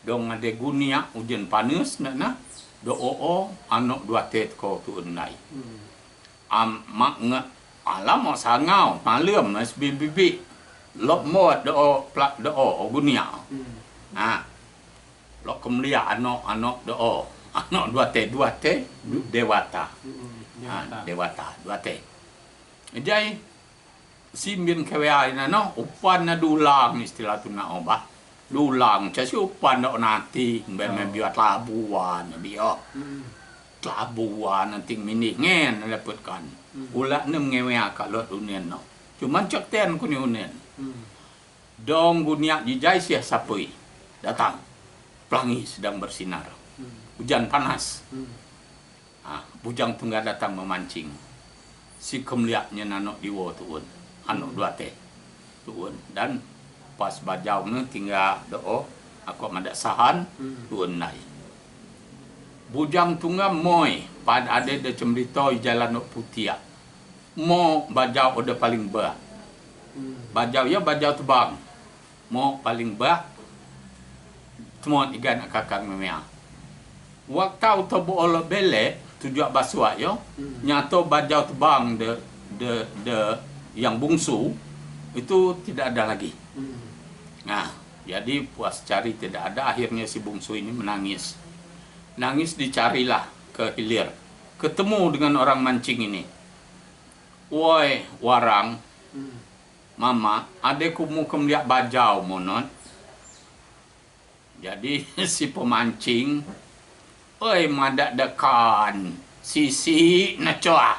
Dong ade gunia ujian panas na do anak dua te ko tu unai. Mak nge alam mau sangau malem mas bibi lop mod do plak do gunia. Lok kemulia anak do anak dua te dewata. Dewata dua te. Jadi simbin keweai na upan na dulang istilah tu na obah. Dulang casi upan do nanti biat labuan bio. Labuan nanti mini ngen dapatkan. Ulah nem ngewea kalot unian no. Cuman cek ten ku ni unian. Dong gunia jijai sia sapui. Datang. Pelangi sedang bersinar. Hujan panas. Bujang tunggal datang memancing. Si kemliaknya nanok diwo tuun. Anok dua te. Tuun. Dan pas bajau ne tinggal do aku madak sahan tuun nai. Bujang tunggal moy pad ade de cemritoi jalan nok putia. Mo bajau udah paling bah. Bajau ya bajau tebang. Mo paling bah. Semua ikan kakang memea. Waktu tu boleh belek tujuh basua yo. Nyato bajau tebang de yang bungsu itu tidak ada lagi. Nah, jadi puas cari tidak ada. Akhirnya si bungsu ini menangis. Nangis dicarilah ke hilir. Ketemu dengan orang mancing ini. Woi, warang. Mama, adekku mau kemliak bajau monon. Jadi si pemancing, oi madak dekan, sisi nacoa.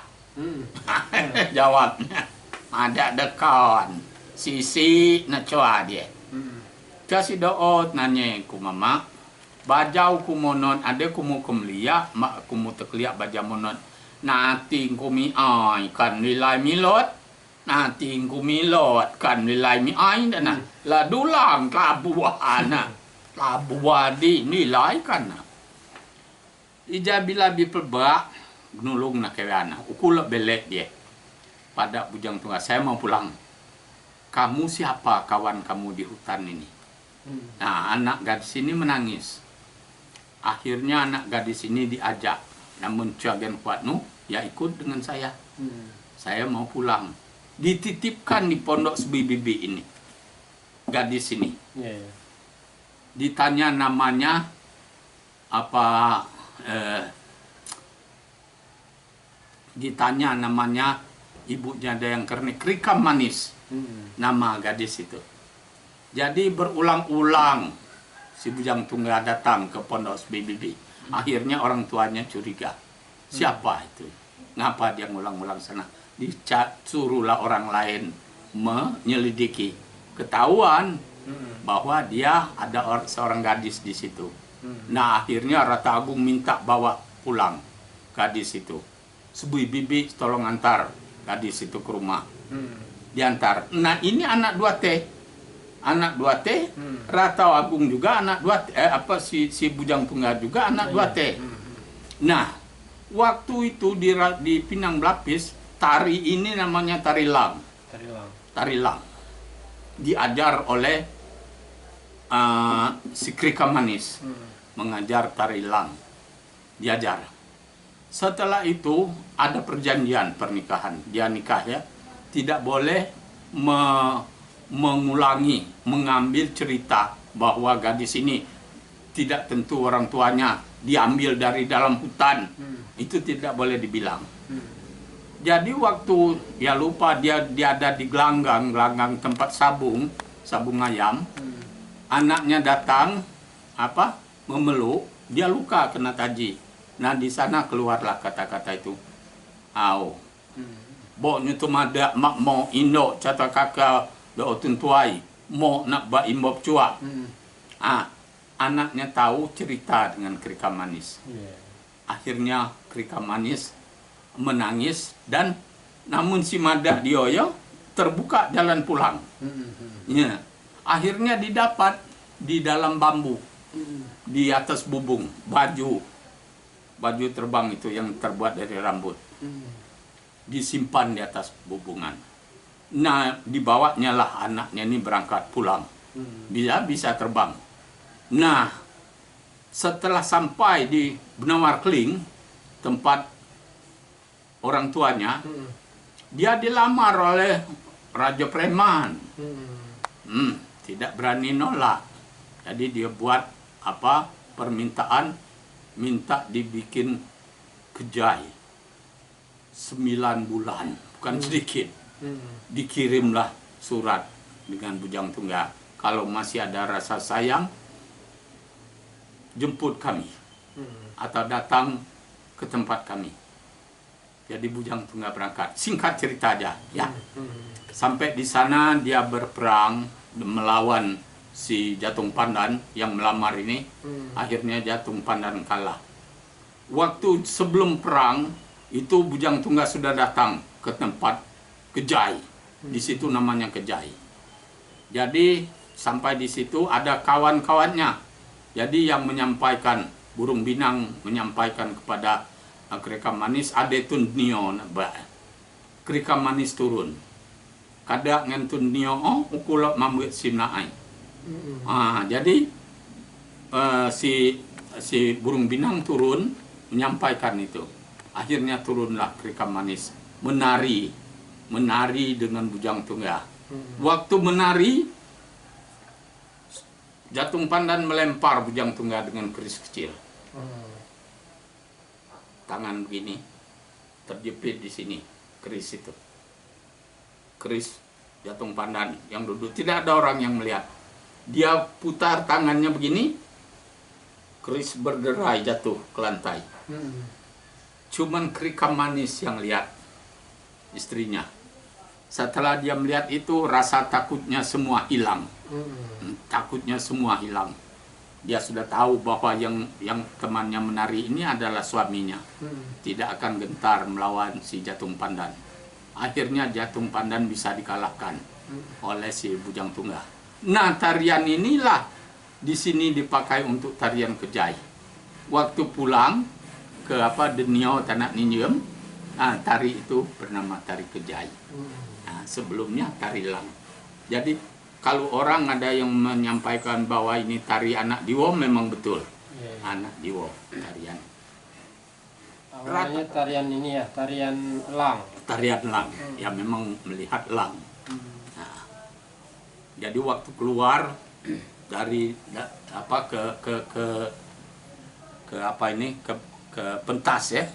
Jawabnya, madak dekan, sisi nacoa dia. Kasih doot nanya ku mama, bajau ku monon, adek ku mau kemliak, mak ku mau tekliak bajau monon. Nanti ku miai kan nilai milot, nanti ku milot kan nilai miai dan lah dulang kelabuan. Labuadi nilai kan. Ija bila biperbak gunulung nak kewana. Ukul belek dia. Pada bujang tunggal saya mau pulang. Kamu siapa kawan kamu di hutan ini? Nah, anak gadis ini menangis. Akhirnya anak gadis ini diajak. Namun cuagen kuatnu, ya ikut dengan saya. Saya mau pulang. Dititipkan di pondok sebibi ini. Gadis ini. Ditanya namanya apa ditanya namanya ibunya ada yang kernik Krikam Manis nama gadis itu. Jadi berulang-ulang si bujang tunggal datang ke pondok SBBB. Akhirnya orang tuanya curiga, siapa itu, ngapa dia ngulang-ulang sana. Disuruhlah orang lain menyelidiki, ketahuan bahwa dia ada seorang gadis di situ. Nah, akhirnya Rata Agung minta bawa pulang gadis itu. Sebui bibi tolong antar gadis itu ke rumah. Diantar. Nah, ini anak dua T. Anak dua T, Rata Agung juga anak dua T. Si bujang tunggal juga anak dua T. Nah, waktu itu di Pinang Belapis, tari ini namanya tari lang. Tari lang. Diajar oleh si Krikam Manis, mengajar tari lang, diajar. Setelah itu ada perjanjian pernikahan, dia nikah ya, tidak boleh mengulangi, mengambil cerita bahwa gadis ini tidak tentu orang tuanya diambil dari dalam hutan, itu tidak boleh dibilang. Jadi waktu ya lupa dia ada di gelanggang tempat sabung ayam. Anaknya datang memeluk, dia luka kena taji. Nah, di sana keluarlah kata-kata itu. Boknya tu madak mak mau indok cata kakak do tentuai mau nak ba imbob cua. Anaknya tahu cerita dengan Krikam Manis. Akhirnya Krikam Manis menangis dan namun si madak dia terbuka jalan pulang. Akhirnya didapat di dalam bambu, di atas bubung, baju. baju terbang itu yang terbuat dari rambut. Disimpan di atas bubungan. Nah, dibawanya lah anaknya ini berangkat pulang. Bisa terbang. Nah, setelah sampai di Benawar Keling, tempat orang tuanya, dia dilamar oleh Raja Preman. Tidak berani nolak. Jadi dia buat permintaan, minta dibikin kejai 9 bulan, bukan sedikit. Dikirimlah surat dengan Bujang Tunggal, kalau masih ada rasa sayang, jemput kami atau datang ke tempat kami. Jadi Bujang Tunggal berangkat. Singkat cerita aja, ya. Sampai di sana dia berperang melawan si Jatung Pandan yang melamar ini. Akhirnya Jatung Pandan kalah. Waktu sebelum perang itu Bujang Tunggal sudah datang ke tempat Kejai. Di situ namanya Kejai. Jadi sampai di situ ada kawan-kawannya. Jadi yang menyampaikan, Burung Binang menyampaikan kepada Krika Manis, adetun nio Krika Manis turun. Kada ngentun nio ukulak mambuit simnaai. Jadi si Burung Binang turun menyampaikan itu. Akhirnya turunlah Krika Manis menari dengan Bujang Tunggal. Waktu menari, Jatung Pandan melempar Bujang Tunggal dengan keris kecil. Tangan begini terjepit di sini keris itu. Keris Jatung Pandan yang duduk, tidak ada orang yang melihat. Dia putar tangannya begini, keris berderai jatuh ke lantai. Cuman Krika Manis yang lihat, istrinya. Setelah dia melihat itu, rasa takutnya semua hilang. Takutnya semua hilang. Dia sudah tahu bahwa yang temannya menari ini adalah suaminya. Tidak akan gentar melawan si Jatung Pandan. Akhirnya Jatung Pandan bisa dikalahkan oleh si Bujang Tunggal. Nah, tarian inilah di sini dipakai untuk tarian Kejai. Waktu pulang ke Denio Tanak Ninjem, tari itu bernama tari Kejai. Nah, sebelumnya tari Lang. Jadi kalau orang ada yang menyampaikan bahwa ini tari anak Diwo, memang betul. Anak Diwo tarian. Awalnya tarian ini ya, tarian Lang. Tarian Lang, ya memang melihat Lang. Nah, jadi waktu keluar dari ke pentas ya.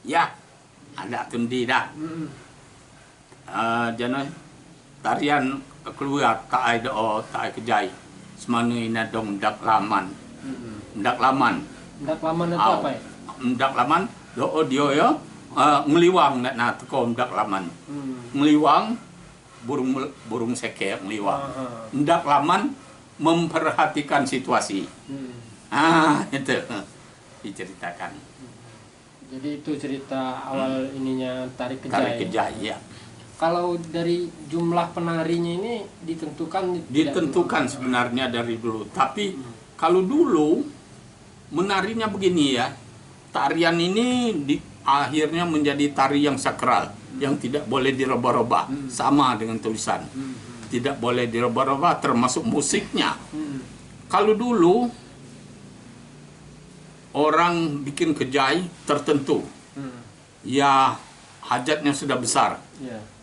Ya, ada tundi dah. Jangan tarian keluar tak ada Kejai semana ini dong dak laman. Dak laman itu apa ya? Dak laman dia ya ngeliwang nak teko dak laman. Ngeliwang burung seke ngeliwang. Dak laman memperhatikan situasi. Itu diceritakan. Jadi itu cerita awal ininya tari Kejai. Tari Kejai, ya. Kalau dari jumlah penarinya ini ditentukan sebenarnya dari dulu. Tapi kalau dulu menarinya begini ya, tarian ini akhirnya menjadi tari yang sakral, yang tidak boleh dirubah-rubah, sama dengan tulisan. Tidak boleh dirubah-rubah, termasuk musiknya. Kalau dulu orang bikin Kejai tertentu, ya hajatnya sudah besar.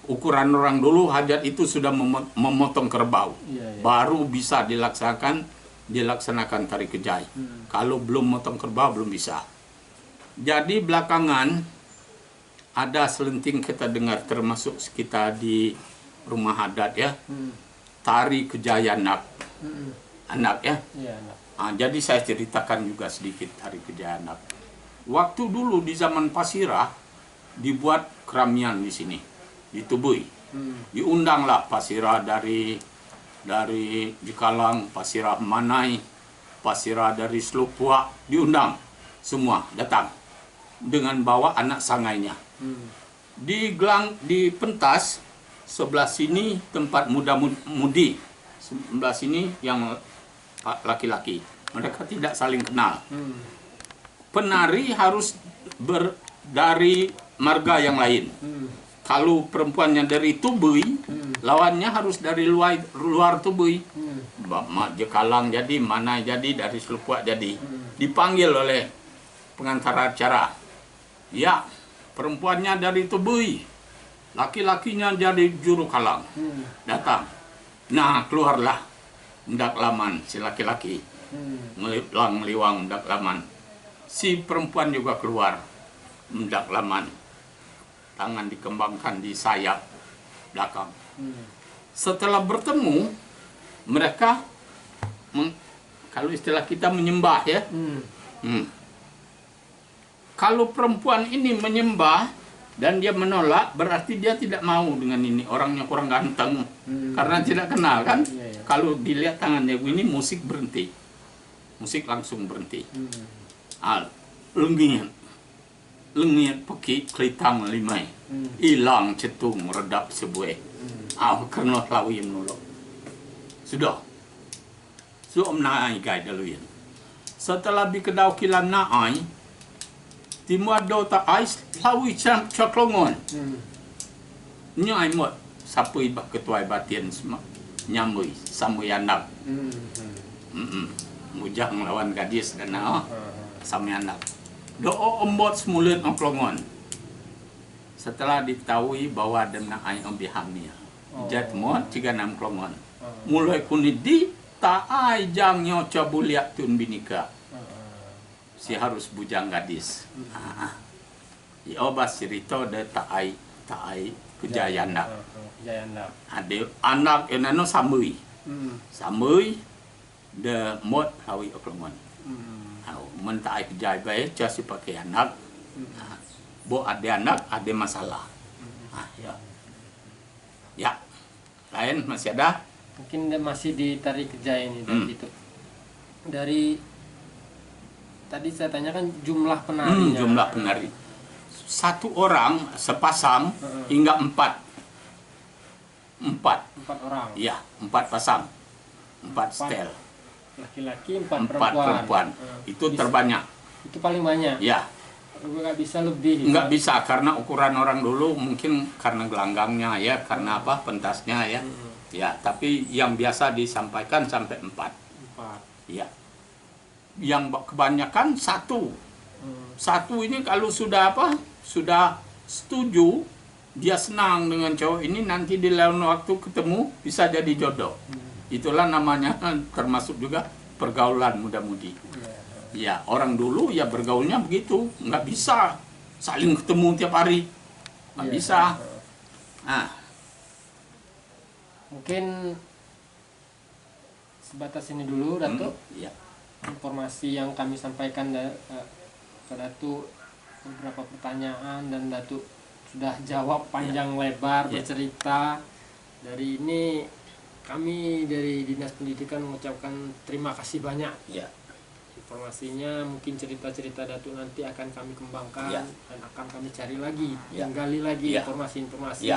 Ukuran orang dulu hajat itu sudah memotong kerbau, baru bisa dilaksanakan tari Kejai. Kalau belum motong kerbau belum bisa. Jadi belakangan ada selenting kita dengar, termasuk kita di rumah adat ya, tari Kejai anak ya. Jadi saya ceritakan juga sedikit tari Kejai anak. Waktu dulu di zaman Pasirah dibuat keramian di sini, di Tubui. Diundanglah Pasirah dari Jikalang, Pasirah Manai, Pasirah dari Selupua, diundang semua datang dengan bawa anak sangainya. Di pentas sebelah sini tempat muda-mudi, sebelah sini yang laki-laki. Mereka tidak saling kenal. penari harus dari marga yang lain. Kalau perempuannya dari Tubui, lawannya harus dari luar Tubui. Mak Jekalang jadi, mana jadi, dari Selupuak jadi. Dipanggil oleh pengantar acara. Ya, perempuannya dari Tubui, laki-lakinya jadi juru kalang. Datang. Nah, keluarlah ndak laman si laki-laki. Meliwang ndak laman. Si perempuan juga keluar ndak laman. Tangan dikembangkan di sayap belakang. Setelah bertemu, mereka kalau istilah kita menyembah ya. Kalau perempuan ini menyembah dan dia menolak, berarti dia tidak mau dengan ini, orangnya kurang ganteng. Karena tidak kenal kan. Kalau dilihat tangannya ini, musik berhenti. Musik langsung berhenti. Lengit peki kelitang limai. Hilang cetung redap sebuah. Karena lawin nulok. Sudah. Suam naai gai daluin. Setelah bikedau kilan naai, timuat do ta ais lawi caklongon. Nyai mot sapui bak ketuai batin semua nyamui samui anak. Mujang lawan gadis dan samui anak. Doa ombot semulut ongklongon. Setelah diketahui bahwa dengan ai ombihamnya. Jat mot 36 klongon. Mulai kunidi taai jang nyoca buliak tun binika. Si harus bujang gadis. Iobas cerita de taai kejayana. Ade anak enano samui. Samui de mot hawi oklongon. Mentai kejay baik just pakai anak. Bo ada anak ada masalah. Ya. Lain masih ada? Mungkin masih ditarik kerja ini dari itu. Dari tadi saya tanyakan jumlah penarinya. Jumlah penari. Satu orang sepasang hingga 4 orang. Iya, 4 pasang. 4 setel. Laki-laki 4 perempuan. Itu terbanyak. Itu paling banyak. Ya. Nggak bisa lebih. Nggak bisa karena ukuran orang dulu mungkin karena gelanggangnya ya, karena apa pentasnya ya. Ya, tapi yang biasa disampaikan sampai 4. Ya. Yang kebanyakan 1. 1 ini kalau sudah apa? Sudah setuju, dia senang dengan cowok ini, nanti di lain waktu ketemu bisa jadi jodoh. Itulah namanya termasuk juga pergaulan muda-mudi. Ya, orang dulu ya bergaulnya begitu, nggak bisa saling ketemu tiap hari, nggak bisa. Mungkin sebatas ini dulu, Datuk. Informasi yang kami sampaikan ke Datuk, beberapa pertanyaan, dan Datuk sudah jawab panjang lebar, bercerita. Dari ini kami dari Dinas Pendidikan mengucapkan terima kasih banyak. Informasinya, mungkin cerita-cerita Datuk nanti akan kami kembangkan dan akan kami cari lagi, gali lagi informasi-informasi.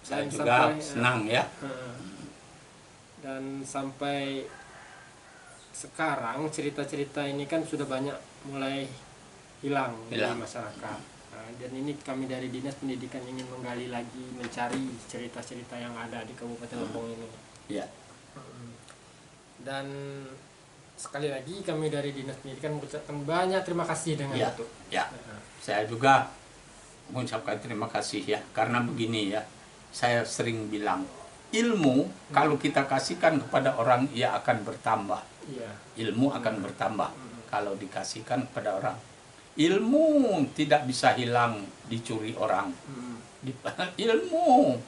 Saya juga senang ya. Dan sampai sekarang cerita-cerita ini kan sudah banyak mulai hilang dari masyarakat. Dan ini kami dari Dinas Pendidikan ingin menggali lagi, mencari cerita-cerita yang ada di Kabupaten Lempong ini. Dan sekali lagi kami dari Dinas Pendidikan mengucapkan banyak terima kasih dengan itu. Saya juga mengucapkan terima kasih ya, karena begini ya, saya sering bilang ilmu kalau kita kasihkan kepada orang ia akan bertambah. Ilmu akan bertambah kalau dikasihkan kepada orang. Ilmu tidak bisa hilang dicuri orang. Ilmu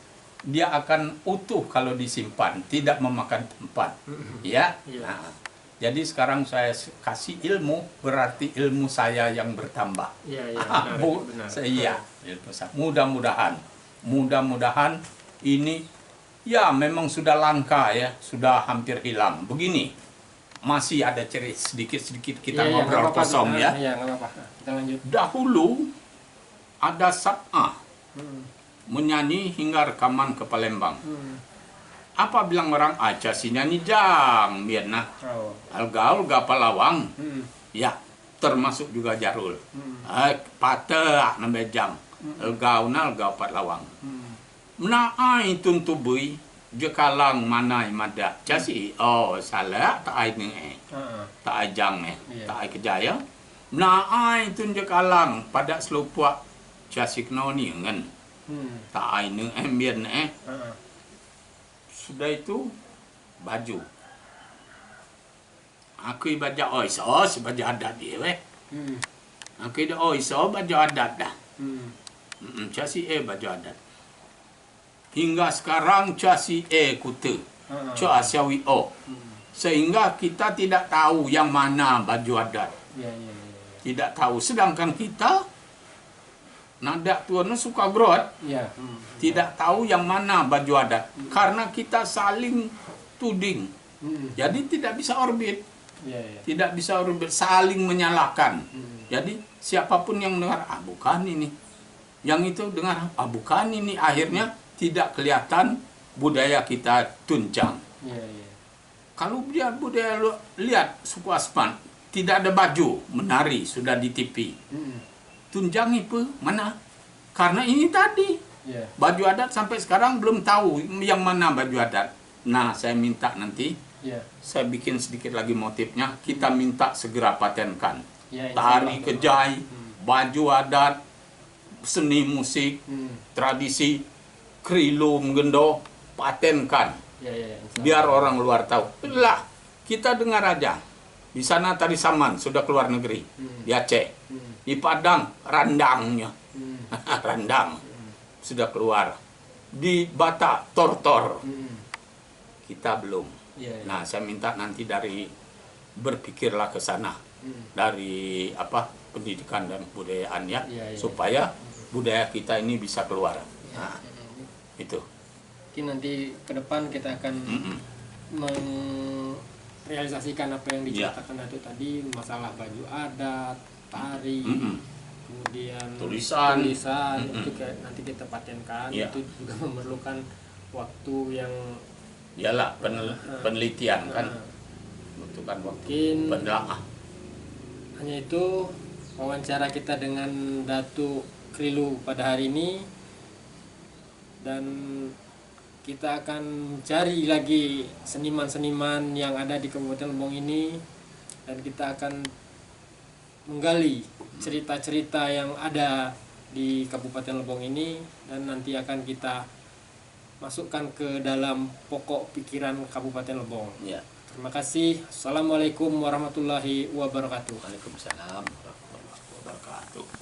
dia akan utuh kalau disimpan, tidak memakan tempat. Jadi sekarang saya kasih ilmu, berarti ilmu saya yang bertambah. Benar. Mudah-mudahan ini ya memang sudah langka ya, sudah hampir hilang. Begini, masih ada cerita sedikit-sedikit kita ngobrol kosong ya. Kita lanjut. Dahulu ada Sab'ah menyanyi hingga rekaman ke Palembang. Apa bilang orang aja si nyanyi jang biar nah algaul gapalawang Ya, termasuk juga Jarul. Patah nambe jam. Gaunal gau pat lawang. Menai tuntubui jekalang manai mada. Jasi salah tak ai ne. Tak ai jang tak ai kejaya. Menai tun jekalang pada selupuak jasi knoni ngan. Tak ai ne ambien Sudah itu baju. Aku baca oisos baju adat dia Aku dah oisos baju adat dah. Casi baju adat. Hingga sekarang casi kuta. Casi sehingga kita tidak tahu yang mana baju adat. Tidak tahu. Sedangkan kita nadak tuan suka grot. Tidak tahu yang mana baju adat. Karena kita saling tuding. Jadi tidak bisa orbit. Tidak bisa orbit, saling menyalahkan. Jadi siapapun yang mendengar, bukan ini. Yang itu dengar, bukan ini. Akhirnya tidak kelihatan budaya kita tunjang. Kalau dia budaya lihat suku Asman, tidak ada baju menari sudah di TV. Tunjang itu mana? Karena ini tadi baju adat sampai sekarang belum tahu yang mana baju adat. Nah, saya minta nanti saya bikin sedikit lagi motifnya. Kita minta segera patenkan tari kejai, baju adat, seni musik, tradisi, krilo menggendo, patenkan. Biar orang luar tahu. Lah, kita dengar aja. Di sana tari saman sudah keluar negeri, di Aceh. Di Padang randangnya, randang sudah keluar. Di Batak tortor, kita belum. Nah, saya minta nanti dari berpikirlah ke sana dari pendidikan dan kebudayaan supaya budaya kita ini bisa keluar. Nah, itu. Mungkin nanti ke depan kita akan merealisasikan apa yang diceritakan Datuk tadi, masalah baju adat, tari, kemudian tulisan itu nanti kita patenkan. Itu juga memerlukan waktu yang penelitian kan, membutuhkan waktu penelaah. Hanya itu wawancara kita dengan Datuk Krilu pada hari ini, dan kita akan cari lagi seniman-seniman yang ada di Kabupaten Lebong ini, dan kita akan menggali cerita-cerita yang ada di Kabupaten Lebong ini, dan nanti akan kita masukkan ke dalam pokok pikiran Kabupaten Lebong. Terima kasih. Assalamualaikum warahmatullahi wabarakatuh. Waalaikumsalam warahmatullahi wabarakatuh.